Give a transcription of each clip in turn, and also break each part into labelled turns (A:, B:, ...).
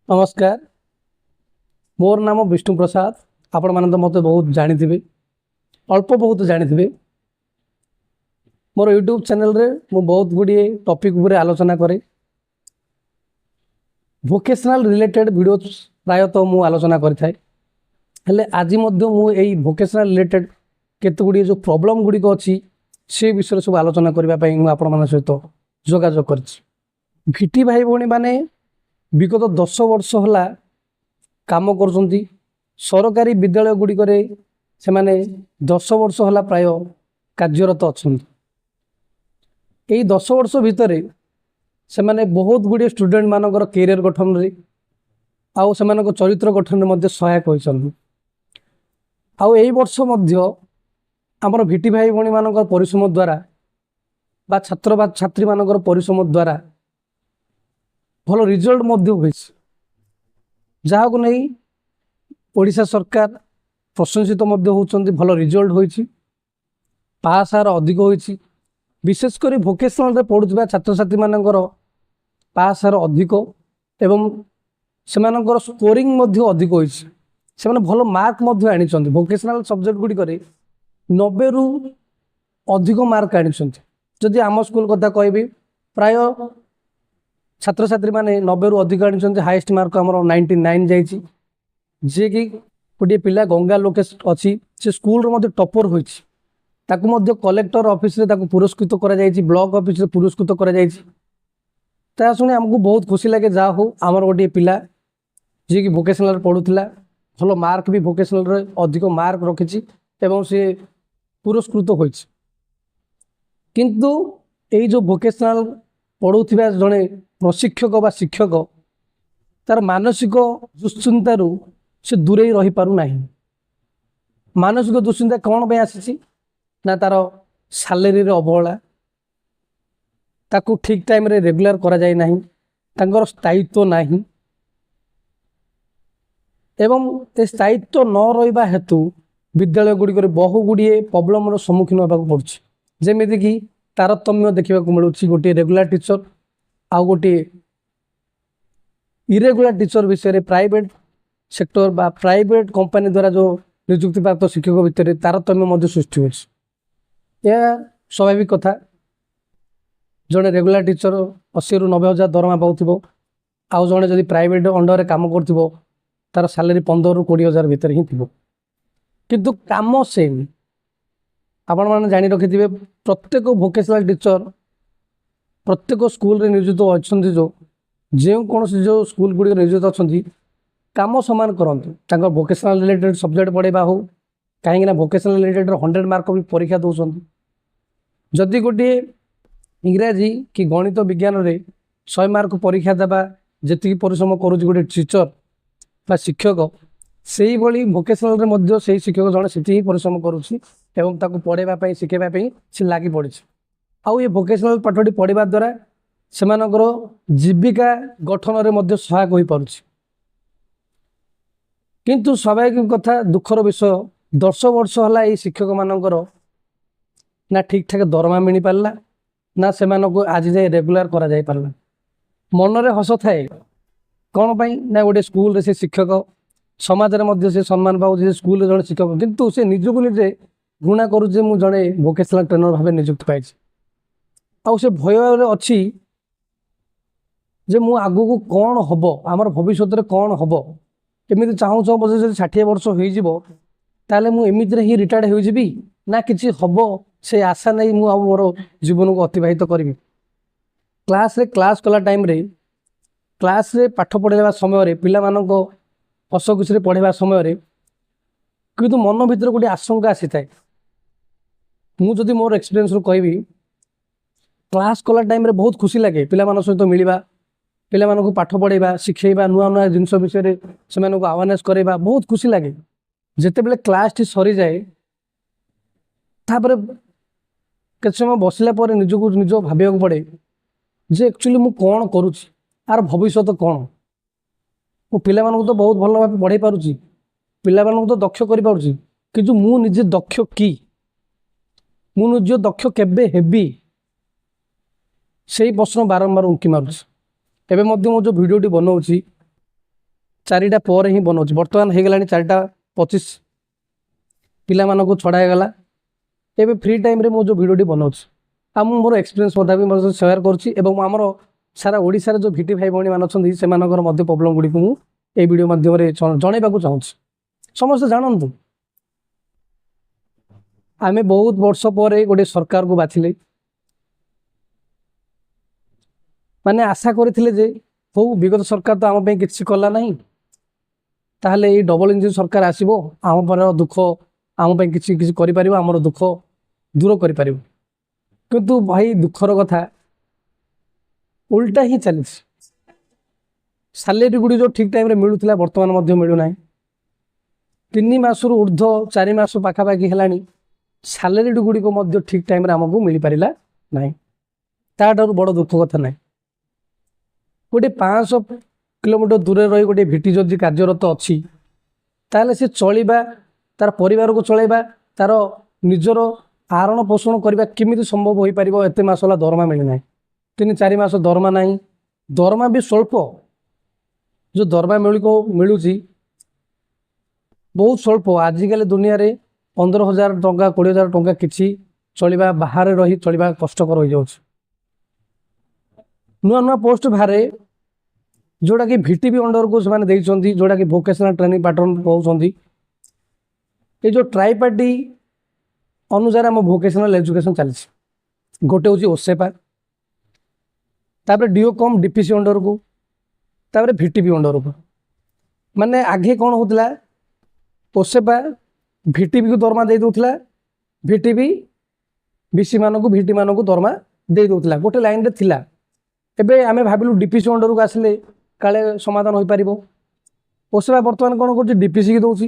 A: नमस्कार। मोर नाम विष्णु प्रसाद। आपण मैंने तो मत बहुत जानी अल्प बहुत जानी मोर यूट्यूब चैनल रे मु बहुत गुड़ी टॉपिक उपर आलोचना करे। वोकेशनल रिलेटेड वीडियो प्रायतः मु आलोचना करें। हेले आज मुझे वोकेशनल रिलेटेड केते गुड़ी जो प्रॉब्लम गुड़ी अच्छी से विषय सब आलोचना करने आपण सहित जोगाजोग कर भिटी भाई भौणी माने विगत 10 वर्ष होला काम कर सरकारी विद्यालय गुड़िक से माने 10 वर्ष होला प्राय कार्यरत अच्छा। यही 10 वर्ष भितर से माने बहुत गुड़े स्टूडेंट मानकर कैरियर गठन रे आउ से चरित्र गठन में सहायक होइछन। आउ एई वर्ष मध्य आमर भिटी भाई भौणी मानकर परिश्रम द्वारा बा छात्र बा छात्री मानकर परिश्रम द्वारा भल रिजल्ट मध्य होइछ, जहाँ को नहीं ओडिशा सरकार प्रशंसित मध्य होउछन्ति। भल रिजल्ट होइछि, पास आर अधिक होइछि। विशेषकर वोकेशनल रे पढ़ुथिबा छात्र छात्री मानकर पास आर अधिक एवं सेमानकर स्कोरिंग मध्य अधिक होइछि। से माने भल मार्क मध्य आनिछन्ति। वोकेशनल सब्जेक्ट गुडी करे 90 रु अधिक मार्क आनिछन्ति। जदि आम स्कूल कथा कहबी प्राय छात्र छात्री माने 90 रु अधिक आनिछन्ति। हाईएस्ट मार्क हमर 99 जाइछि। जे कि गोटे पिला गंगा लोकेश अछि, से स्कूल रो मध्य टॉपर होइछि। ताकु मध्य कलेक्टर ऑफिस रे ताकु पुरस्कृत करा जाइछि, ब्लॉक ऑफिस रे पुरस्कृत करा जाइछि। ता सुने हमको बहुत खुशी लागे। जा हो हमर गोटे पिला जे कि वोकेशनल रे पढुथिला, भलो मार्क भी वोकेशनल रे अधिक मार्क रखिछि एवं से पुरस्कृत होइछि। किंतु एई जो वोकेशनल पढ़ुथिबा जने प्रशिक्षक बा शिक्षक तार मानसिक दुश्चिंतारू से दूरे रही पारु नाही। मानसिक दुश्चिंता कौन पे आसी ना तार सैलरी रे अवहेला, ताकू ठीक टाइम रे रेगुलर करा जाय नाही, तांकर स्थायित्व नाही एवं ए स्थायित्व न रहिबा हेतु विद्यालय गुड़िक बहु गुड़िए प्रॉब्लम रो सम्मुखीन होबा पड़ुछि। जेमिति कि तारतम्य देखा मिलूँ। गोटे रेगुलर टीचर आउ गोटे इरेगुलर टीचर विषय प्राइवेट सेक्टर बा प्राइवेट कंपनी द्वारा जो नियुक्ति प्राप्त शिक्षक भितर तारतम्य सृष्टि हो। स्वाभाविक कथा। जड़े रेगुलर टीचर 80 रु 90 हजार दरमा पाउथिबो, आउ जड़े जदि प्राइवेट अंडर काम करथिबो तार सैलरी 15 रु 20 हजार भितर ही थिबो। किंतु काम सेम आपण माने जानि रखिथिबे। प्रत्येक वोकेशनल टीचर प्रत्येक स्कूल रे नियोजित अछंती। जो कौन जो स्कूल गुड़ी नियोजित अछंती काम समान करंतु। तांकर वोकेशनल रिलेटेड सब्जेक्ट पढ़ेबा हो, कहीं वोकेशनल रिलेटेड 100 मार्क भी परीक्षा दौरान। जदि गोटे इंग्राजी कि गणित विज्ञान रे 100 मार्क परीक्षा देवा जी परिश्रम करुच्ची गोटे टीचर बा शिक्षक, से ही वोकेशनल रे मध्य से शिक्षक जड़े से ही परिश्रम करुच्ची एवं ताको पढ़ेबा शिखेबा से लगी पड़ी। आउ ये वोकेशनल पाठटी पढ़ा द्वारा सेमानकर जीविका गठन रे मध्य सहायक हो पारुछि। किंतु स्वाभाविक कथा दुखर विषय 10 वर्ष होला ये शिक्षक मानकर ना ठीक ठाक दरमा मिल पारला, ना सेमानको आज जाए रेगुलर करा जाय पारला। मन रे हस थाए कौन पाई ना गोटे स्कूल रे से शिक्षक समाज रे मध्य से सम्मान पाउछि। स्कूल रे जड़े शिक्षक किंतु से निजको निजे घृणा करुचे मु जड़े वोकेशनल ट्रेनर भाव नियुक्त पाइछि। आउ से भय अच्छी जे मु आगु को कौन हम आमर भविष्य रे कौन हम एमती चाहूँ चाहूँ बस 60 वर्ष हो मुझे ही रिटायर्ड हो ना कि हम से आशा नहीं मोर जीवन को अतिबाहित करी। क्लास कला टाइम रे क्लास रे पाठ पढ़ाइबा समय रे पिला मानको हस खुशी पढ़ाइबा समय रे किंतु मन भीतर गोटे आशंका आसी थाए। मुझे मोर एक्सपीरियंस रो कहबी क्लास कला टाइम रे बहुत खुशी लगे पिला मान सहित मिलवा, पिला मानको पाठ पढ़ाइबा शिखेबा नुआ नुआ जिनस विषय से अवेयरनेस करवा बहुत खुशी लगे। जिते बेले क्लास टी सरी जाए तापर के समय बसला पर निजको निज भाविया पड़े जे एक्चुअली मु कौन करुच्ची, आर भविष्य कौन। मु पिला मानको तो बहुत भल भाव पढ़ाई पारुची, पिला मानको तो दक्ष करि पारुची, किंतु मु निजे दक्ष की मु निज दक्ष केबे हेबी से प्रश्न बारंबार उंकी मारुची। एबे मध्य मो जो वीडियोटी बनाऊँगी 4टा पर ही बनाऊँ बर्तमान हो गला 4:25 पिलामानंकु छड़ा गला एबे फ्री टाइम रे मो जो वीडियो बनाऊँ आ मोर एक्सपीरियंस कथा भी मोर शेयर करुच्ची एवं आमर सारा ओडिशा रे जो भिटी भाई भौणी मान अछंती सेमानकर मध्य प्रॉब्लम गुडी को ए वीडियो माध्यम रे जणैबा को चाहूँ समस्त जानतु आमे बहुत वर्ष पर गोटे सरकार को बाछिले माने आशा करथिले जे हो विगत सरकार तो आम पे किछि कला नहीं ताहले ए डबल इंजिन सरकार आसीबो आम पर दुख आम पे किछि किछि करि परिबो हमर दुख दूर करि परिबो किंतु भाई दुखर कथा उल्टा ही चली सैलरी गुड़ी जो ठीक टाइम रे मिलूला बर्तमान मध्य मिलूना 3 मासरू ऊर्ध 4 मास पाखापाखि है सैलरी गुड़ी को मध्य ठीक टाइम रे आमको मिल पारा ना ताठू बड़ दुख कथा ना गोटे 500 किलोमीटर दूर रही गोटे भिटी जदि कार्यरत अच्छी ताले से चलवा तार परिवार को चलवा तार निजर आरण पोषण करने केमी संभव हो पार एत मसला दरमा मिलना 3-4 मास दरमा ना दरमा भी स्वल्प जो दरमा मिलूँ बहुत स्वल्प आजिकल दुनिया रे 15,000 टंका 20,000 टंका किसी चलवा बाहर रही चलवा कष्टकर हो जाउछ नुआ नुआ पोस्ट बाहर जोड़ा कि भिटीपी अंडर को से जोड़ा कि वोकेशनल ट्रेनिंग पैटर्न कहते ये जो ट्राइपार्टी अनुसार आम वोकेशनल एजुकेशन चली गोटे हूँ ओसेपा तापर डीओकॉम डीपीसी अंडर को तापर भिटीपी अंडर को माने आगे कौन होता ओसेपा भिटीपी को दरमा दे दूला भिटीपी बीसी मान को भिटी मान को दरमा दे दूला गोटे लाइन रे थिला एबे आमे भाबिलु डीपीसी अंडर को आसिले काले समाधान हो पारिबो ओसेबा वर्तमान कोन करछि डीपीसी की दोछि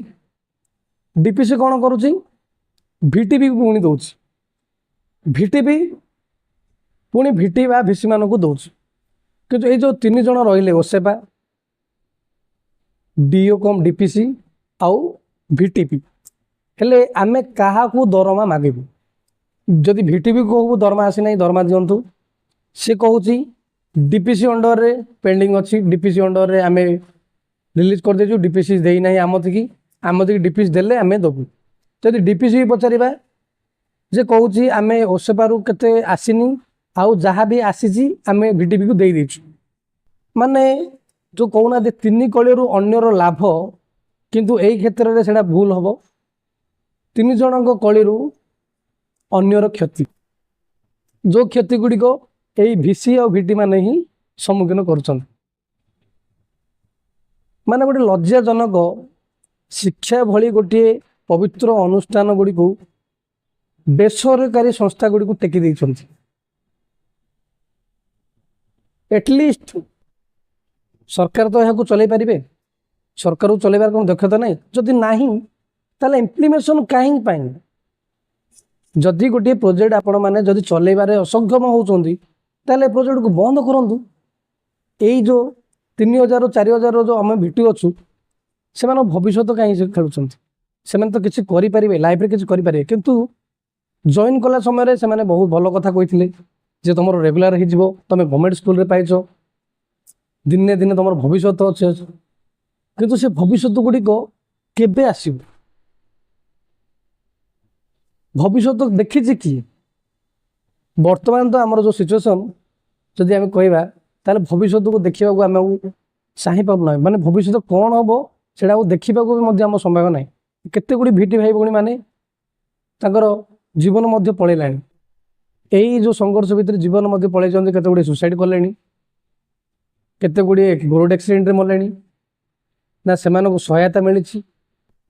A: डीपीसी कोन करूछि भिटीपी को पुणी दोछि भिटीपी पुणी भिटी बा भिसी मान को दोछि किंतु ए जो 3 जण रहिले ओसेबा डीओकॉम डीपीसी आउ भिटीपी हेले आमे काहा को दरमा मागिबु जदि भिटीपी को दरमा आसी नै दरमा दियंतु से कहूछि डीपीसी अंडर रे पेंडिंग अच्छी डीपीसी अंडर रे आमे रिलीज कर देजु डीपीसी देई नाही आमति डीपीसी देले आमे दबु जदि डीपीसी पचारिबा जे कहूछि आमे ओसेपारु केते आसीनी आउ जहाँ भी आसीची आमे भिटीपी को देई देछु माने जो कहूना दे 3 कलियरु अन्यर लाभ किंतु एई क्षेत्र रे सेडा भूल हबो 3 जनक कलियरु अन्यर क्षति जो क्षति गुडी को यही भिसी और भिटी माने ही सम्मुखीन करुछन माने गोटे लज्जाजनक शिक्षा भली गोटे पवित्र अनुष्ठान गुडी को बेसरकारी संस्था गुडी को टेकी दैछन्ति एटलिस्ट सरकार तो यहाँ चलै पारिबे सरकार को चलैबार कोन दक्षता नै जदि नाही ताले इम्प्लीमेशन काहे पाइन जदि गोटे प्रोजेक्ट आपण माने जदि चलैबारे असक्षम होउछन्ति ताले प्रोजेक्ट को बंद करंतु एई जो 3,000 4,000 जो आम भिटी अच्छु से भविष्य कहीं खेलुं से तो किसी करें लाइफ में किसी करें किंतु जॉइन कला समय से बहुत भल कथा कही जे तुम रेगुलर हो तुम गवर्नमेंट स्कूल रे पाइछ दिने दिने तुम भविष्य अच्छे किंतु से भविष्य गुड़िक केबे आसीबो भविष्य देखी किए वर्तमान तो आमर जो सिचुएसन जदि आम कहवा ताले भविष्य को देखा आम चाह पाना माने भविष्य कौन हम से देखा भी आम संभव ना केते गुड़ी भिटी भाई भौणी माने तांकर जीवन मध्य पलैलानी यही जो संघर्ष भितर जीवन मध्य पलैं केते गुड़ी सुसाइड कले केते गुड़ी रोड एक्सीडेंट रे मरले ना से सहायता मिली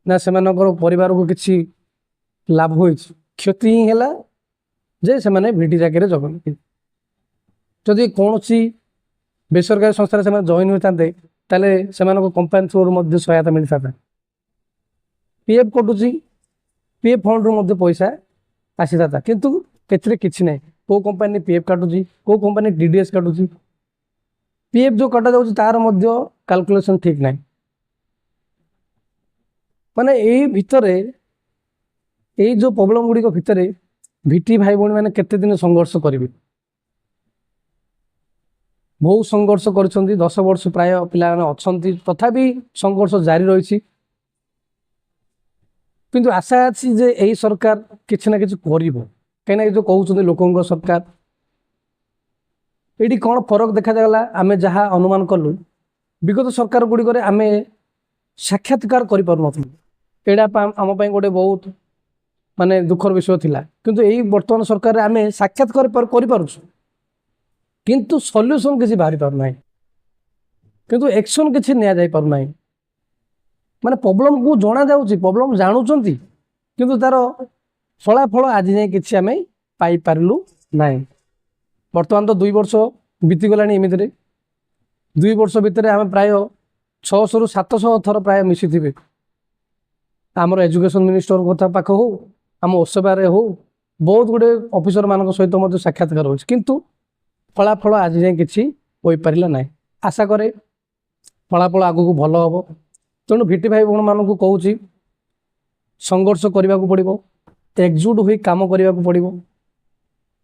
A: ना से परिवार को किसी लाभ हो क्षति ही है जे से माने भिटी जाके जगन जदि कौन बेसरकारी संस्था से जॉइन होता से कंपानी थ्रू सहायता मिल था पीएफ कटुची पीएफ फंड रू पैसा आसी था किंतु एथिरे किछि नै को कंपानी पीएफ काटुची को कंपानी टीडीएस काटुची पीएफ जो कटा जाउची तार मध्य कैलकुलेशन ठीक नै माने एई भितरे एई जो प्रॉब्लम गुडी को भितरे भिटी भाई भौणी माने केते दिन संघर्ष करिवे बहुत संघर्ष कर 10 वर्ष प्राय पिला अच्छा तथापि संघर्ष जारी रही किंतु आशा अच्छी जे यही सरकार किसी ना कि कहीं जो कहते लोकों सरकार ये कौन फरक देखा आम जहाँ अनुमान कलु विगत सरकार गुड़िक आम साक्षात्कार करम गोटे बहुत माने दुखर विषय थिला किंतु यही वर्तमान सरकार आम साक्षात्कार किंतु सॉल्यूशन किसी बाहरी पार नहीं किंतु एक्शन किसी निया जाई पार नहीं माने प्रॉब्लम को जना जाउची प्रॉब्लम जानुचंती किंतु तार फलाफल आज जाए किसी आम पाई पारलु नहीं वर्तमान तो 2 वर्ष बीतीगलानी एमती 2 वर्ष भितर आम प्राय 600 ରୁ 700 थर प्राय मिसी थे आमर एजुकेशन मिनिस्टर कथा पाख हो आम ओसेबारे हो बहुत गुड़े ऑफिसर मान सहित मत साक्षात्कार हो किंतु फलाफल आज जाए किसी हो पारा ना आशा करे फलाफल आग को भल हम तेणु भिटी भाई भौण मान कहूँ संघर्ष करने को पड़ो एकजुट हो काम करने को पड़ो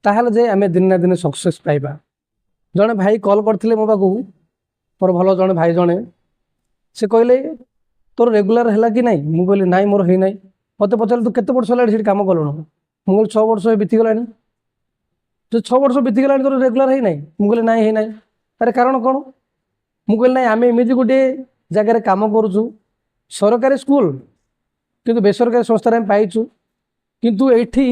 A: ताहले जे आम दिन ना दिन सक्सेस पाइबा जड़े भाई कॉल करते मो पाखु मोर भल जड़े भाई जड़े से कहले तोर रेगुलर है कि नहीं मुझे कहली नाई मोर है ना मत पचारे तू केते वर्ष है कम कलुन मुझे 6 वर्ष बीतीगलानी जो 6 वर्ष बीतीगलानी तोर रेगुलर है ना मुझे नाई है ना तार कारण कौन मुझे कहली ना आम एमती गोटे जगार कम करुचु सरकारी स्कूल किंतु बेसरकारी संस्था पाइचु किंतु एठी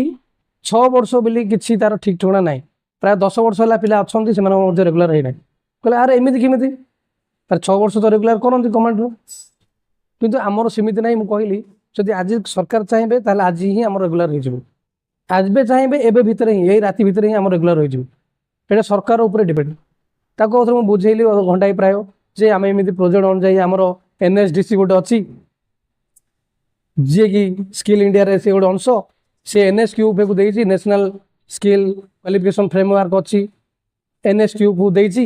A: 6 वर्ष बोली किसी तार ठीक ठिकाना ना प्राय 10 वर्ष है पिला अच्छा से रेगुलर है ना कहले अरे एमती केमी तार 6 वर्ष तो रेगुलर करती गवर्नमेंट किंतु आमर सेमती ना मुझे कहली जदि आज सरकार चाहिए ताहले आज ही आम रेगुलर हो आज भी चाहिए एवं भितर ही यही राति भितर ही आम रेगुलर हो सरकार उपर डिपेंड ताको मुझे बुझेली घंटाए प्राय जे आम एमती प्रोजेक्ट अनुजाई आमर एनएसडीसी गोटे अच्छी जी कि स्किल इंडिया रे से गोटे अंश से एनएसक्यूएफ को देती नेशनल स्किल क्वालिफिकेशन फ्रेमवर्क अच्छी एनएसक्यूएफ को देती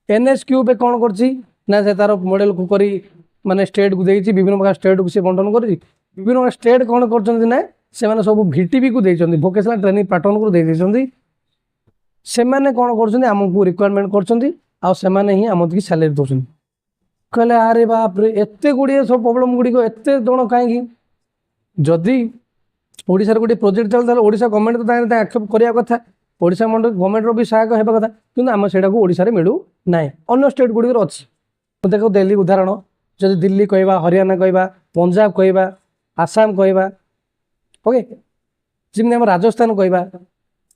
A: एनएसक्यूएफ कौन करना से तार मॉडल को करी माने स्टेट को देती विभिन्न प्रकार स्टेट को बंटन कर विभिन्न प्रकार स्टेट कौन कर सब भिटीवी को देती वोकेशनल ट्रेनिंग पैटर्न को देती से कौन करमको रिक्वायरमेंट कर आम सैलरी दौरान कहले अरे बाप रे एत गुड़िए सब प्रॉब्लम गुड़िक एत जन कहीं जदि ओडिशार गोटे प्रोजेक्ट चलता ओडिशा गवर्नमेंट तो एक्सेप्ट करने कथा ओडिशा गवर्नमेंट भी सहायक होगा कथा कि आम से ओडिशा मिलू ना अन्य स्टेट गुड़िक अच्छी देखो दिल्ली उदाहरण जब दिल्ली कहवा हरियाणा कहवा पंजाब कहवा आसाम कहवा ओके जमी आम राजस्थान कहवा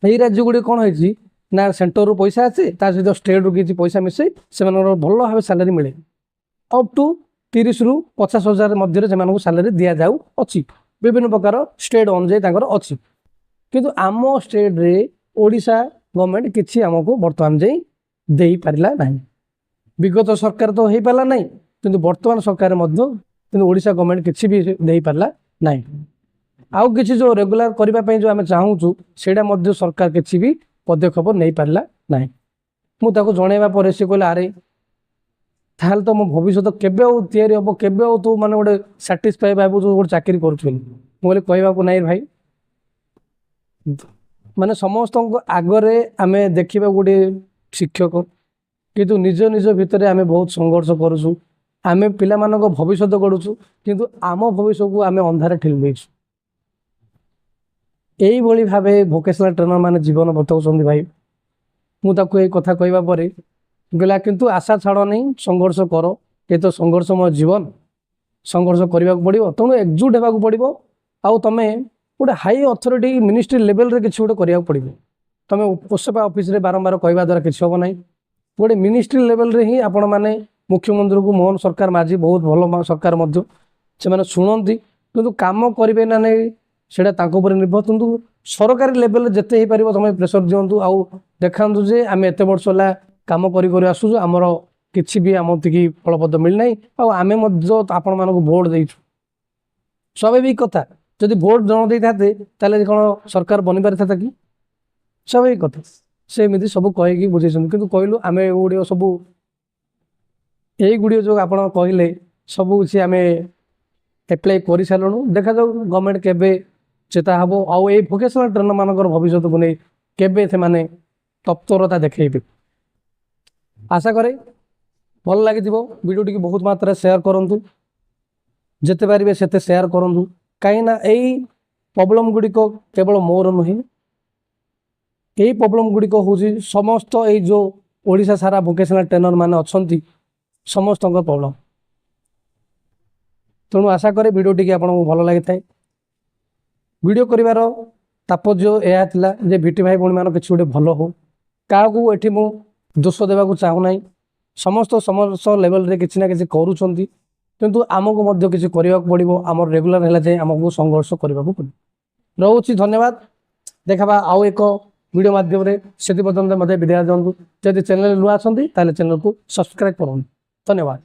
A: यही राज्य गुड़ी कौन है ना सेंटर रू पैसा अच्छे सहित स्टेट रू किसी पैसा मिसई से भल भाव सैलरी मिले अप टू 30 ରୁ 50 हजार मध्य से सैलरी दि जाऊ अच्छी विभिन्न प्रकार स्टेट अनुजाई अच्छी किंतु आम स्टेट रे ओडिशा गवर्नमेंट किसी आमको बर्तमान जाई दे पारिला नहीं विगत सरकार तो हो पारा नहीं किंतु वर्तमान सरकार ओडिशा गवर्नमेंट किसी भी दे पारिला नहीं आउ किसी जो रेगुलर करने जो आम चाहूँ से सरकार किसी भी पदक्षेप नहीं पारिला नहीं मुझे जनइबा पर से कहला अरे ताल तो मो भविष्य केबे तैयारी हम केबे तू माने गोटे साटिस्फाई पाइबू जो गोटे चाकरी करुँ मुझे कहवाक नहीं भाई माने समस्त आगरे आम देखा गोटे शिक्षक किंतु निज निज भितर आम बहुत संघर्ष करुँ आम पिला भविष्य गढ़ुचु किंतु आम भविष्य को आम अंधारे ठेली देचु यही भली भाव भोकेशनल ट्रेनर माने जीवन बताऊँ भाई मुझे कथा कहवा पर गला किंतु आशा छाड़ नहीं संघर्ष कर ये तो संघर्षमय जीवन संघर्ष करने को पड़ो तेणु एकजुट होगा पड़ो आउ तुम गोटे हाई अथॉरिटी मिनिस्ट्री लेवल रे किसी गोटे करने पड़ो तुम ओसेपा ऑफिस रे बारंबार कहवा द्वारा किसी हम ना गोटे मिनिस्ट्री लेवल रे ही आपण मैंने मुख्यमंत्री को मोहन सरकार माझी बहुत भल सरकार से शुणती किंतु काम करेंगे ना नहीं से निर्भर किंतु सरकारी लेवल जिते हो पार तुम प्रेसर दिंतु आउ देखा जे आम एत वर्ष है कम कर आसुचु आमर किसी भी आम की फलपद मिलना आम आपण मानक भोट देचु स्वाभाविक कथा जदि भोट जन दे था कौन सरकार बनी पारि था कि स्वाभाविक कथा सेमती सब कहीकि बुझे कि कहलु आम गुड़ सब यही गुड़ जो आप कहले सब किसी आम एप्लाई कर सारूँ देखा जाऊ गवर्नमेंट केबे चेता हम आउ ये भोकेशनल ट्रेनर मानकर भविष्य को नहीं केबे से तत्परता देखते आशा करे भल लगी वीडियो टी बहुत मात्रा शेयर करूँ जिते पारे से शेयर करूँ कहीं यही प्रॉब्लम गुड़िक केवल मोर नुहे यही प्रॉब्लम गुड़िक हूँ समस्त ये जो ओडिशा सारा वोकेशनल ट्रेनर माने अच्छा समस्त प्रॉब्लम तेणु आशा करे वीडियो टी आपको भल लगी था वीडियो करिवार तात्पर्य यह था जे भिटी भाई भौणी मान कि भल हो क्या ये मु दोष देवा चाहूना समस्त समस्त लेवल रे किसी ना कि करूँ किंतु आमको किसी करने पड़ो आम रेगुलर है जाए आमको संघर्ष करने को पड़ो रोचे धन्यवाद देखा आउ एक वीडियो माध्यम से पर्यटन मत विदाय दिखाँ जब चैनल नुआ अच्छा चैनल को सब्सक्राइब करूँ धन्यवाद।